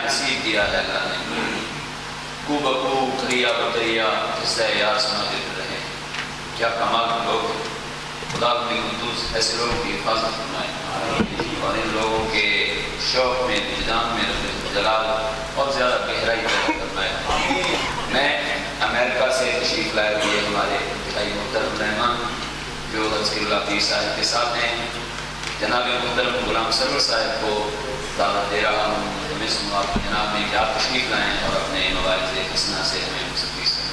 نصیب کیا ہے اللہ نے. کو بکو دریا بدریا قصہ یار سنا دیتے رہے. کیا کمال کے لوگ ہیں. خدا اپنی قدوس ایسے لوگوں کی حفاظت فرمائے اور ان لوگوں کے شوق میں وجدان میں رب جلال اور زیادہ گہرائی پیدا فرمائے. میں امریکہ سے تشریف لائے ہوئے ہمارے انتہائی محترم مہمان جو حضرت اللہ پیر صاحب کے ساتھ ہیں جناب محترم غلام سرور صاحب کو دعوت دے رہا ہوں. ہمیں سنوا جناب میں کہ آپ تشریف لائیں اور اپنے مواعظ حسنہ سے ہمیں مستفیض کریں.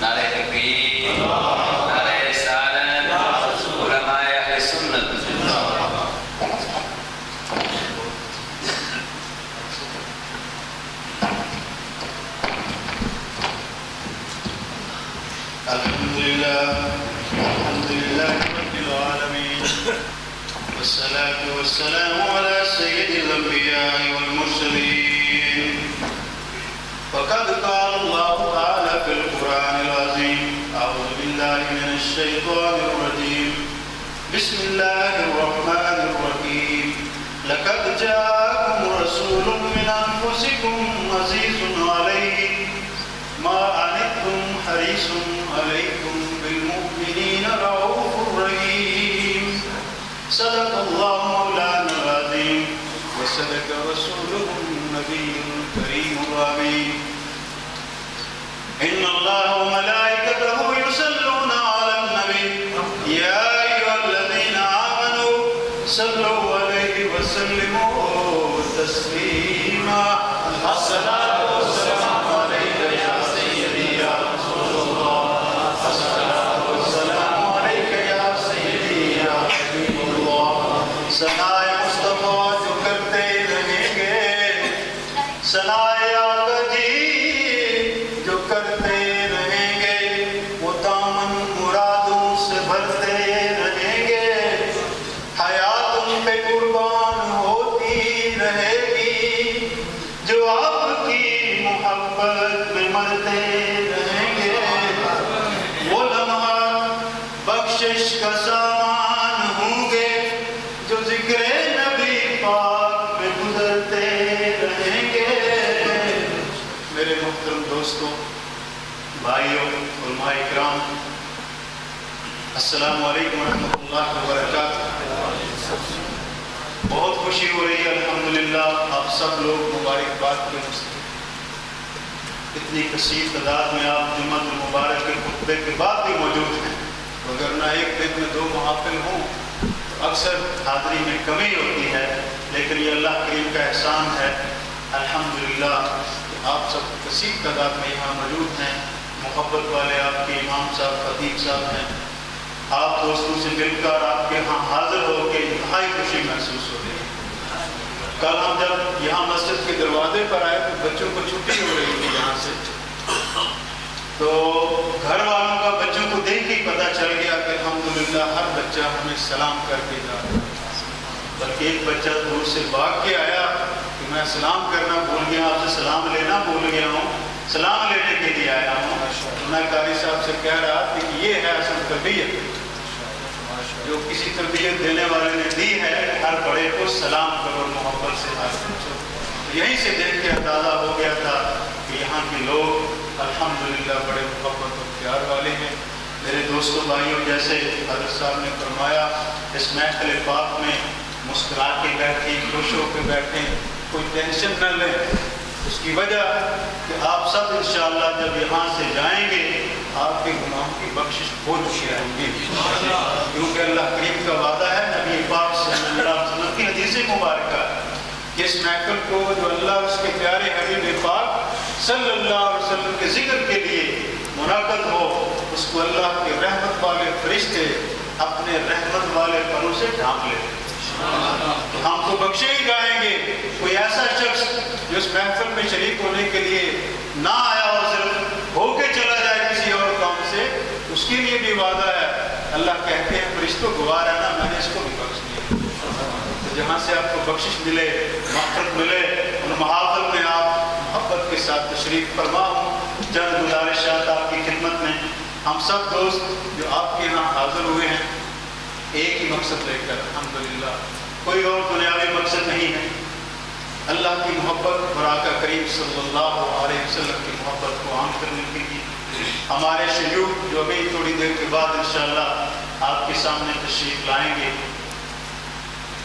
نعرہ تکبیر، نعرہ رسالت، علماء اہل سنت. الحمد لله رب العالمين والصلاة والسلام على سيد الأنبياء والمرسلين. وقد قال الله تعالى في القرآن العظيم أعوذ بالله من الشيطان الرجيم بسم الله الرحمن الرحيم. لقد جاءكم رسول من أنفسكم عزيز عليه ما عنتم حريص عليكم بالمؤمنين رؤوف رحيم. صدق الله مولانا العظيم وصدق رسوله النبي الكريم الأمين. إن الله وملائكته يصلون على النبي يا أيها الذين آمنوا صلوا عليه وسلموا تسليما. الصلاة والسلام عليك يا سيدي يا رسول الله. الصلاة والسلام عليك يا سيدي يا حبيب الله. ثنائے مصطفیٰ جو کرتے رہیں گے، ثنائے آقا جی جو کرتے رہیں گے، وہ دامن مرادوں سے بھرتے رہیں گے. حیات ان پہ قربان ہوتی رہے گی جو آپ کی محبت میں مرتے رہیں گے. وہ لمحات بخشش کا سامان ہوں گے جو ذکر نبی پاک میں گزرتے رہیں گے. میرے محترم دوستوں، بھائیوں، علماء اکرام، السلام علیکم ورحمۃ اللہ وبرکاتہ. بہت خوشی ہو رہی ہے الحمدللہ آپ سب لوگ مبارکباد کے مستحق. اتنی کثیر تعداد میں آپ جمعہ المبارک کے خطبے کے بعد بھی موجود ہیں. وگرنہ ایک دن میں 2 محافل ہوں تو اکثر حاضری میں کمی ہوتی ہے، لیکن یہ اللہ کریم کا احسان ہے الحمدللہ کہ آپ سب کثیر تعداد میں یہاں موجود ہیں. محبت والے آپ کے امام صاحب خطیب صاحب ہیں. آپ دوستوں سے مل کر آپ کے ہاں حاضر ہو کے انتہائی خوشی محسوس ہو رہی ہے. کل ہم جب یہاں مسجد کے دروازے پر آئے تو بچوں کو چھٹی ہو رہی تھی یہاں سے، تو گھر والوں کا بچوں کو دیکھ ہی پتہ چل گیا کہ الحمدللہ ہر بچہ ہمیں سلام کر کے جا رہا ہے. بلکہ ایک بچہ دور سے بھاگ کے آیا کہ میں سلام کرنا بھول گیا، آپ سے سلام لینا بھول گیا ہوں، سلام لینے کے لیے آیا ہوں. میں قاری صاحب سے کہہ رہا تھا کہ یہ ہے اصل تربیت جو کسی تربیت دینے والے نے دی ہے. ہر بڑے کو سلام کرو، محبت سے حاضر کرو. یہیں سے دیکھ کے اندازہ ہو گیا تھا کہ یہاں کے لوگ الحمدللہ بڑے محبت اور پیار والے ہیں. میرے دوستوں بھائیوں، جیسے حضرت صاحب نے فرمایا اس محفل پاک میں مسکرا کے بیٹھیں، خوش ہو کے بیٹھیں، کوئی ٹینشن نہ لیں. اس کی وجہ کہ آپ سب انشاءاللہ جب یہاں سے جائیں گے آپ کے گناہوں کی بخشش ہو چکی رہیں گی، کیونکہ اللہ کریم کا وعدہ ہے، نبی پاک صلی اللہ علیہ وسلم کی حدیث مبارکہ کہ اس محفل کو جو اللہ اس کے پیارے حبیب پاک صلی اللہ علیہ وسلم کے ذکر کے لیے منعقد ہو، اس کو اللہ کے رحمت والے فرشتے اپنے رحمت والے پنوں سے ڈھانپ لیں. ہم کو بخشے ہی جائیں گے. کوئی ایسا شخص جو اس محفل میں شریک ہونے کے لیے نہ آیا اور صرف ہو کے چلا جائے کسی اور کام سے، اس کے لیے بھی وعدہ ہے. اللہ کہتے ہیں فرشتوں گواہ رہنا، میں نے اس کو بھی بخش دیا. تو جہاں سے آپ کو بخشش ملے، مغفرت ملے، ان محافل میں آپ محبت کے ساتھ تشریف فرما ہوں. چند گزارشات آپ کی خدمت میں. ہم سب دوست جو آپ کے یہاں حاضر ہوئے ہیں ایک ہی مقصد لے کر الحمدللہ، کوئی اور دنیاوی مقصد نہیں ہے. اللہ کی محبت اور آقا کریم صلی اللہ علیہ وسلم کی محبت کو عام کرنے کے لیے ہمارے شیوخ جو ابھی تھوڑی دیر کے بعد انشاءاللہ آپ کے سامنے تشریف لائیں گے،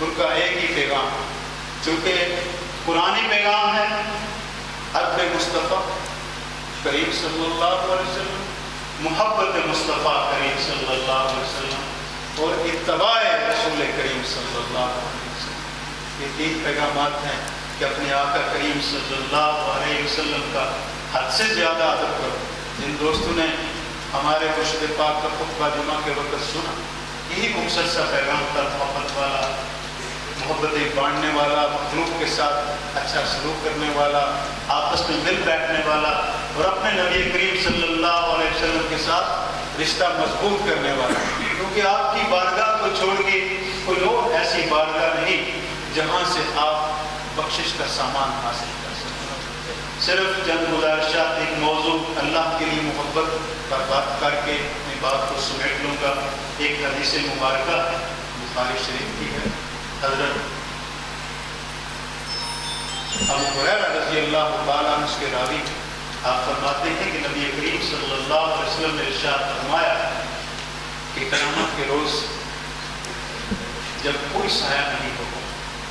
ان کا ایک ہی پیغام، چونکہ قرآنی پیغام ہے، حب مصطفیٰ کریم صلی اللہ علیہ وسلم، محبت مصطفیٰ کریم صلی اللہ علیہ وسلم اور اتباع رسول کریم صلی اللہ علیہ وسلم۔ یہ تین پیغامات ہیں کہ اپنے آقا کریم صلی اللہ علیہ وسلم کا حد سے زیادہ ادب کرو۔ جن دوستوں نے ہمارے مرشد پاک کا خطبہ جمعہ کے وقت سنا، یہی مختصر سا پیغام تھا، محبت والا، محبتیں بانٹنے والا، مخلوق کے ساتھ اچھا سلوک کرنے والا، آپس میں مل بیٹھنے والا اور اپنے نبی کریم صلی اللہ علیہ وسلم کے ساتھ رشتہ مضبوط کرنے والا، کیونکہ آپ کی بارگاہ کو چھوڑ کے کوئی اور ایسی بارگاہ نہیں جہاں سے آپ بخشش کا سامان حاصل کر سکیں۔ صرف چند گزارشات، ایک موضوع اللہ کے لیے محبت پر بات کر کے اپنی بات کو سمیٹ لوں گا۔ ایک حدیث مبارکہ بخاری شریف کی ہے، حضرت ابو ہریرہ رضی اللہ تعالیٰ عنہ کے راوی، آپ فرماتے ہیں کہ نبی کریم صلی اللہ علیہ وسلم نے ارشاد فرمایا کہ قیامت کے روز جب کوئی سایہ نہیں ہوگا،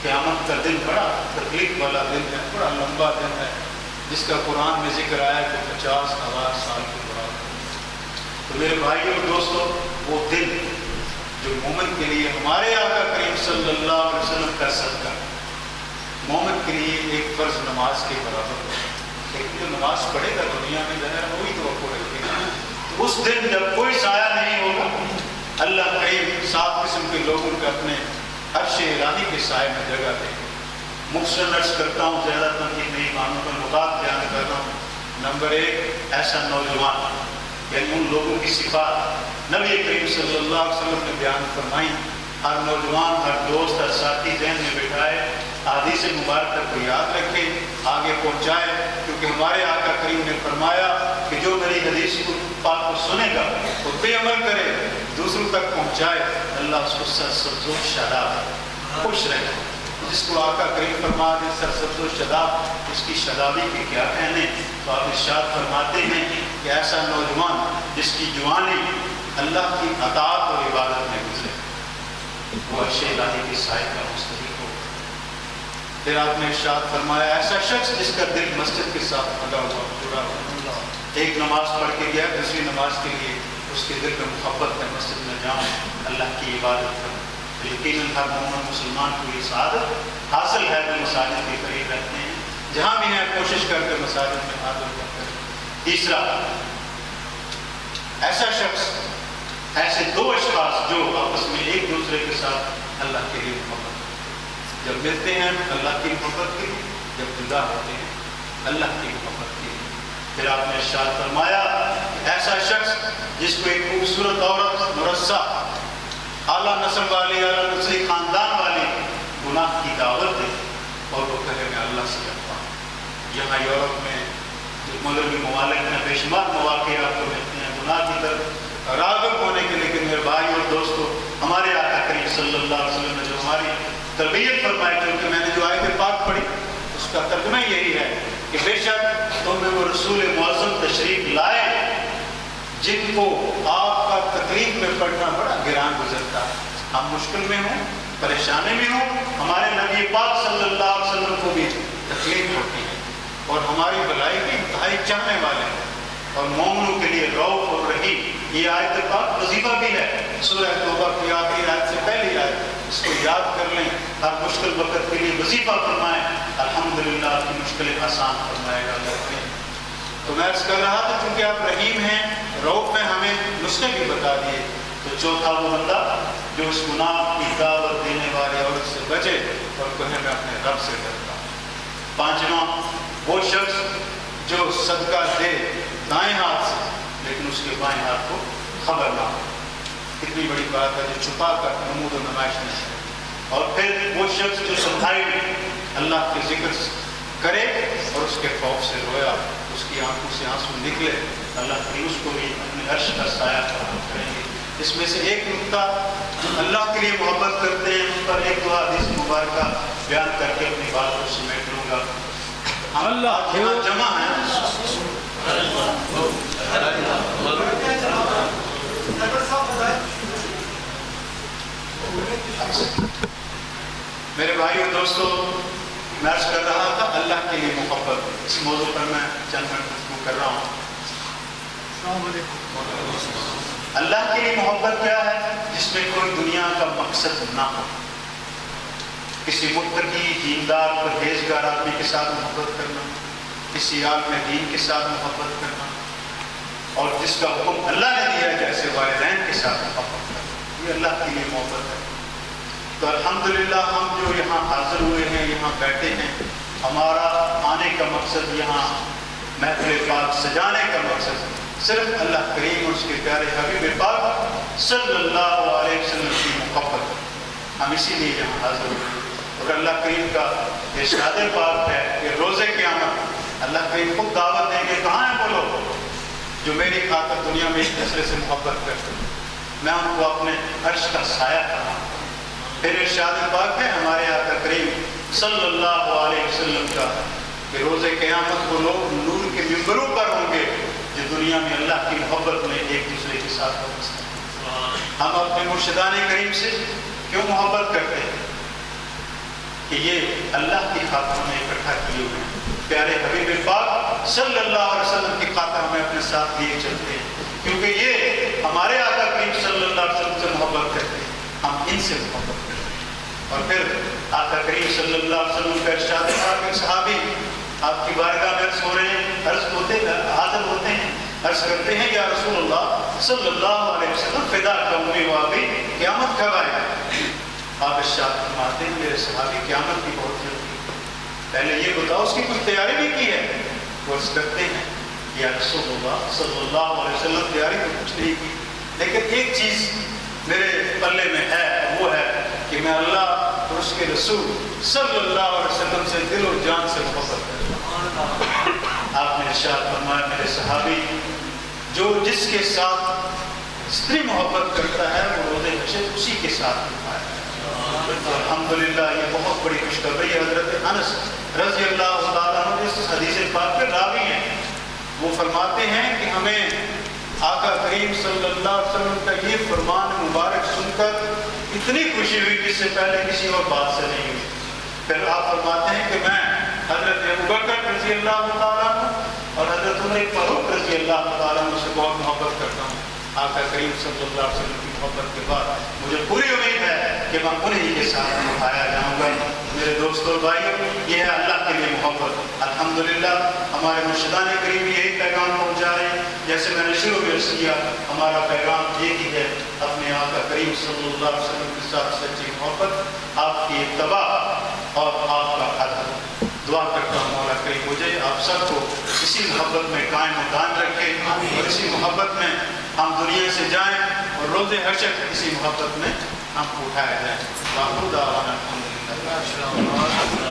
قیامت کا دن بڑا تکلیف والا دن ہے، بڑا لمبا دن ہے، جس کا قرآن میں ذکر آیا کہ 50,000 سال کے برابر۔ تو میرے بھائیوں اور دوستوں، وہ دن جو مومن کے لیے ہمارے آقا کریم صلی اللہ علیہ وسلم کا صدقہ مومن کے لیے ایک فرض نماز کے برابر ہے، لیکن جو نماز پڑھے گا دنیا میں ظاہر وہی توقع رکھے گا۔ تو اس دن جب کوئی سایہ نہیں ہوگا، اللہ کریم 7 قسم کے لوگوں کو اپنے عرش الہی کے سائے میں جگہ دے گا۔ مختصر عرض کرتا ہوں، زیادہ تنقید نہیں، معنوں پر مقاد بیان کر رہا ہوں۔ نمبر 1، ایسا نوجوان، یعنی ان لوگوں کی صفات نبی کریم صلی اللہ علیہ وسلم نے بیان فرمائی۔ ہر نوجوان، ہر دوست، ہر ساتھی ذہن میں بٹھائے، حدیث مبارکہ کو یاد رکھے، آگے پہنچائے، کیونکہ ہمارے آقا کریم نے فرمایا کہ جو میری حدیث کو پاک کو سنے گا، اس پہ عمل کرے، دوسروں تک پہنچائے، اللہ اس کو سرسبز و شاداب خوش رہے۔ جس کو آقا کریم فرما دے سرسبز و شاداب، اس کی شادابی کے کیا کہنے؟ تو آپ ارشاد فرماتے ہیں کہ ایسا نوجوان جس کی جوانی اللہ کی اطاعت اور عبادت میں گزرے، وہ عرش الہی کے سائے کا مستحق ہو۔ پھر آپ نے ارشاد فرمایا ایسا شخص جس کا دل مسجد کے ساتھ لگا ہوا، جڑا ہوا، ایک نماز پڑھ کے گیا، دوسری نماز کے لیے اس کے دل میں محبت ہے، مسجد میں جاؤں، اللہ کی عبادت کروں۔ یقیناً ہر مومن مسلمان کو یہ سعادت حاصل ہے جو مساجد کے قریب رہتے ہیں، جہاں بھی ہیں کوشش کر کے مساجد میں حاضر ہوا کریں۔ تیسرا، ایسا شخص، ایسے 2 اشخاص جو آپس میں ایک دوسرے کے ساتھ اللہ کے لیے محبت، جب ملتے ہیں اللہ کی محبت کے لیے، جب جدا ہوتے ہیں اللہ کی محبت کے لیے۔ پھر آپ نے ارشاد فرمایا ایسا شخص جس کو ایک خوبصورت عورت مرصع، اعلیٰ نسل والی، اعلیٰ نسلی خاندان والی گناہ کی دعوت دے اور وہ کہے میں اللہ سے ڈرتا ہوں۔ یہاں یورپ میں جو مغربی ممالک میں بے شمار مواقع آپ کو ملتے ہیں گناہ کی طرف راغب ہونے کے، لیکن میرے بھائی اور دوستو، ہمارے آقا کریم صلی اللہ علیہ وسلم نے جو ہماری تربیت فرمائی، کیونکہ میں نے جو آیت پاک پڑھی اس کا ترجمہ یہی ہے کہ بے شک تم میں وہ رسول معظم تشریف لائے جن کو آپ کا تکلیف میں پڑھنا بڑا گران گزرتا ہے۔ ہم مشکل میں ہوں، پریشانی میں ہوں، ہمارے نبی پاک صلی اللہ علیہ وسلم کو بھی تکلیف ہوتی ہے اور ہماری بھلائی کی انتہائی چاہنے والے ہیں، اور مومنوں کے لیے رؤوف اور رحیم۔ یہ آیت پاک وظیفہ بھی ہے، سورہ توبہ کی آخری آیت سے پہلی آیت، اس کو یاد کر لیں، ہر مشکل وقت کے لیے وظیفہ فرمائیں، الحمدللہ آپ کی مشکلیں آسان فرمائے گا اللہ کریم۔ تو میں عرض کر رہا تھا چونکہ آپ رحیم ہیں، رؤوف میں ہمیں نسخے بھی بتا دیے۔ تو چوتھا وہ بندہ جو اس گناہ کی دعوت دینے والے عورت سے بچے اور کہے میں اپنے رب سے ڈرتا ہوں۔ پانچواں وہ شخص جو صدقہ دے دائیں ہاتھ سے لیکن اس کے بائیں ہاتھ کو خبر نہ ہو۔ کتنی بڑی بات ہے جو چھپا کر نمود و نمائش نہیں ہے۔ اور پھر وہ شخص جو سمجھائی میں اللہ کے ذکر کرے اور اس کے خوف سے رویا، اس کی آنکھوں سے آنسو نکلے، اللہ کریم اس کو بھی اپنے عرش کا سایہ فراہم کریں گے۔ اس میں سے ایک نقطہ جو اللہ کے لیے محبت کرتے ہیں، اس پر ایک دو حدیث مبارکہ بیان کر کے اپنی بات کو سمیٹ لوں۔ دوں گا. ہم اللہ یہاں جمع ہیں. میرے بھائی اور دوستو، میں عرض کر رہا تھا اللہ کے لیے محبت. اس موضوع پر میں چند منٹ گفتگو کر رہا ہوں. اللہ کے لیے محبت کیا ہے؟ جس میں کوئی دنیا کا مقصد نہ ہو. کسی متقی دیندار پرہیزگار آدمی کے ساتھ محبت کرنا، کسی عالم دین کے ساتھ محبت کرنا، اور جس کا حکم اللہ نے دیا ہے جیسے والدین کے ساتھ محبت کرنا، یہ اللہ کے لیے محبت ہے. تو الحمدللہ ہم جو یہاں حاضر ہوئے ہیں، یہاں بیٹھے ہیں، ہمارا آنے کا مقصد، یہاں محفل پاک سجانے کا مقصد صرف اللہ کریم اور اس کے پیارے حبیب پاک صلی اللہ علیہ وسلم کی محبت. ہم اسی لیے یہاں حاضر ہوئے ہیں. اور اللہ کریم کا ارشاد پاک ہے کہ روز قیامت اللہ کریم خود دعوت دیں گے، کہاں ہیں وہ لوگ جو میری خاطر دنیا میں ایک دوسرے سے محبت کرتے ہیں، میں ان کو اپنے عرش کا سایہ کروں. پھر ارشاد پاک ہے ہمارے آقا کریم صلی اللہ علیہ وسلم کا کہ روز قیامت وہ لوگ نور کے ممبروں پر ہوں گے جو دنیا میں اللہ کی محبت میں ایک دوسرے کے ساتھ وابستہ ہیں. ہم اپنے مرشدان کریم سے کیوں محبت کرتے ہیں؟ کہ یہ اللہ کی خاطر ہمیں اکٹھا کیے ہوئے ہیں. پیارے حبیب پاک صلی اللہ علیہ وسلم کی خاطر ہمیں اپنے ساتھ لیے چلتے ہیں، کیونکہ یہ ہمارے آقا کریم صلی اللہ علیہ وسلم سے محبت کرتے ہیں، ہم ان سے محبت کرتے ہیں. اور پھر آقا کریم صلی اللہ علیہ وسلم کا ارشاد پاک کے صحابی آپ کی بارگاہ میں عرض ہو رہے ہیں، حاضر ہوتے ہیں، عرض کرتے ہیں یا رسول اللہ صلی اللہ علیہ وسلم فدا کا امی و ابی، قیامت کب آئے گا؟ آپ ارشاد فرماتے ہیں میرے صحابی قیامت کی بہت جلدی، پہلے یہ بتاؤ اس کی کچھ تیاری بھی کی ہے؟ وہ عرض کرتے ہیں یا رسول اللہ صلی اللہ علیہ وسلم تیاری تو کچھ نہیں کی، لیکن ایک چیز میرے پلے میں ہے، وہ ہے کہ میں اللہ اور اس کے رسول صلی اللہ علیہ وسلم سے دل و جان سے محبت کرتا ہوں. آپ نے ارشاد فرمایا میرے صحابی جو جس کے ساتھ ستری محبت کرتا ہے وہ روز حشر اسی کے ساتھ ہوتا ہے. الحمدللہ یہ بہت بڑی خوشخبری ہے. حضرت انس رضی اللہ تعالیٰ عنہ اس حدیث پاک کے راوی ہیں، وہ فرماتے ہیں کہ ہمیں آقا کریم صلی اللہ علیہ وسلم کا یہ فرمان مبارک سن کر اتنی خوشی ہوئی کہ اس سے پہلے کسی اور بات سے نہیں ہوئی. پھر آپ فرماتے ہیں کہ میں حضرت ابوبکر رضی اللہ تعالیٰ عنہ اور حضرت عمر فاروق رضی اللہ تعالیٰ عنہ سے بہت محبت کرتا ہوں. آقا کریم صلی اللہ علیہ وسلم کی محبت کے بعد مجھے پوری امید ہے کہ میں انہیں کے ساتھ اٹھایا جاؤں گا. میرے دوستوں بھائیوں، یہ ہے اللہ کے لیے محبت. الحمدللہ ہمارے مرشدان کریم یہی پیغام پہنچا رہے ہیں. جیسے میں نے شروع میں عرض کیا، ہمارا پیغام یہ ہی ہے، اپنے آقا کریم صلی اللہ علیہ وسلم کے ساتھ سچی محبت، آپ کی اتباع اور آپ کا ادب. دعا کرتا ہوں مولا کریم مجھے آپ سب کو اسی محبت میں قائم و دائم رکھے، اور اسی محبت میں ہم دنیا سے جائیں اور روز حشر اسی محبت میں ہم اٹھائے جائیں.